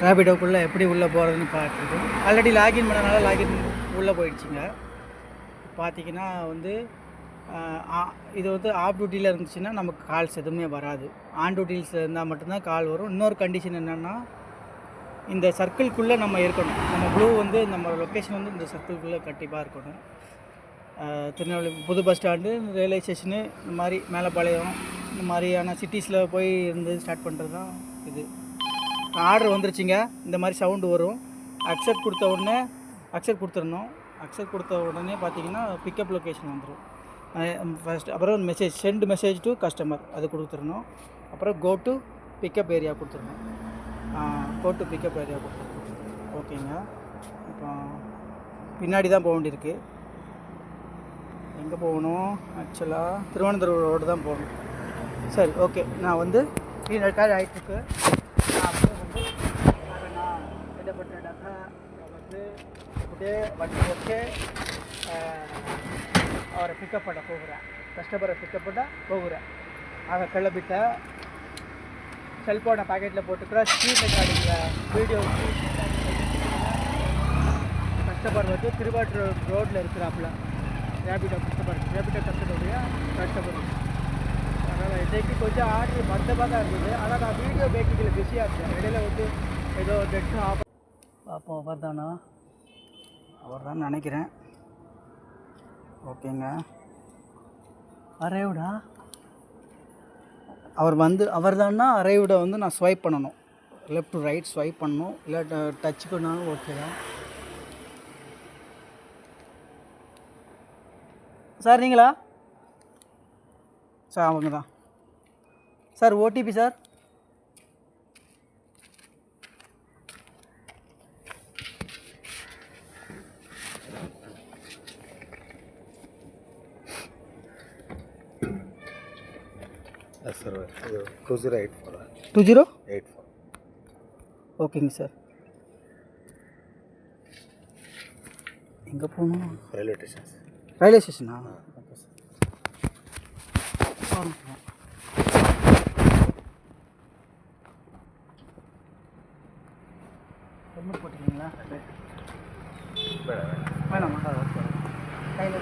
ரேபிடோக்குள்ளே எப்படி உள்ளே போகிறதுன்னு பார்த்துருக்கோம். ஆல்ரெடி லாகின் பண்ணனால லாகின் உள்ளே போயிடுச்சுங்க. பார்த்திங்கன்னா வந்து இது வந்து ஆஃப் டியூட்டியில் இருந்துச்சுன்னா நமக்கு கால்ஸ் எதுவுமே வராது. ஆன் டியூட்டியில் இருந்தால் மட்டும்தான் கால் வரும். இன்னொரு கண்டிஷன் என்னென்னா, இந்த சர்க்கிள்குள்ளே நம்ம இருக்கணும். நம்ம ப்ளூ வந்து நம்ம லொக்கேஷன் வந்து இந்த சர்க்கிள்குள்ளே கண்டிப்பாக இருக்கணும். திருநெல்வேலி புது பஸ் ஸ்டாண்டு, ரயில்வே ஸ்டேஷனு, இந்த மாதிரி மேலப்பாளையம், இந்த மாதிரியான சிட்டிஸில் போய் இருந்து ஸ்டார்ட் பண்ணுறது தான் இது. ஆர்டர் வந்துருச்சுங்க. இந்த மாதிரி சவுண்டு வரும். அக்செப்ட் கொடுத்த உடனே அக்செப்ட் கொடுத்துடணும். அக்செப்ட் கொடுத்த உடனே பார்த்தீங்கன்னா பிக்கப் லொக்கேஷன் வந்துடும். ஃபஸ்ட் அப்புறம் சென்ட் மெசேஜ் டு கஸ்டமர் அது கொடுத்துடணும். அப்புறம் கோ டு பிக்கப் ஏரியா கொடுத்துடணும். கோ டு பிக்கப் ஏரியா கொடுத்துருணும். ஓகேங்க. இப்போ பின்னாடி தான் போக வேண்டியிருக்கு. எங்கே போகணும்? ஆக்சுவலாக திருவனந்தபுரம் ரோடு தான் போகணும். சரி, ஓகே. நான் வந்து ரெக்கார்ட் ஆகிட்டுருக்கு. நான் வந்து நான் இடப்பட்டாக்கா வந்து வண்டி ஓகே அவரை பிக்கப் பண்ண போகிறேன். கஸ்டமரை பிக்கப் பண்ண போகிறேன். ஆக கிளம்பிட்ட செல்ஃபோனை பாக்கெட்டில் போட்டுக்கிறேன். ஸ்க்ரீன் ரெக்கார்டிங்கில் வீடியோ கஸ்டமர் வந்து திருவாரூர் ரோட்டில் இருக்கிறாப்புல. ரேபிடோ கஸ்டமருடைய கஸ்டமர். அதனால் இன்றைக்கி கொஞ்சம் ஆர்டர் மந்தமாக தான் இருந்தது. ஆனால் நான் வீடியோ மேக்கிங்கில் பிஸியாக இருந்தேன். இடையில வந்து ஏதோ நெட்டும் ஆஃப் பார்ப்போம். அவர் தான் நினைக்கிறேன். ஓகேங்க. அரைவுடா அவர் தான்னா அரைவுடை வந்து நான் ஸ்வைப் பண்ணணும். லெஃப்ட் டு ரைட் ஸ்வைப் பண்ணணும். இல்லை டச் பண்ணாலும் ஓகே தான். சார் நீங்களா? சார் அவங்க தான் சார். OTP sir. சார் 2084. 2084. ஓகேங்க சார். எங்கே போகணும்? Railway station. ரயில்வே ஸ்டேஷனா? Okay sir. ஹெல்மெட் போட்டுக்கிங்களா? வேணாமா சார்? கையில்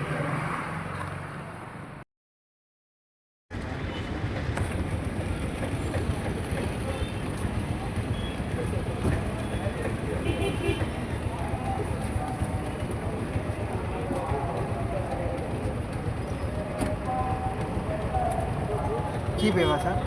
ஜிபேவா சார்?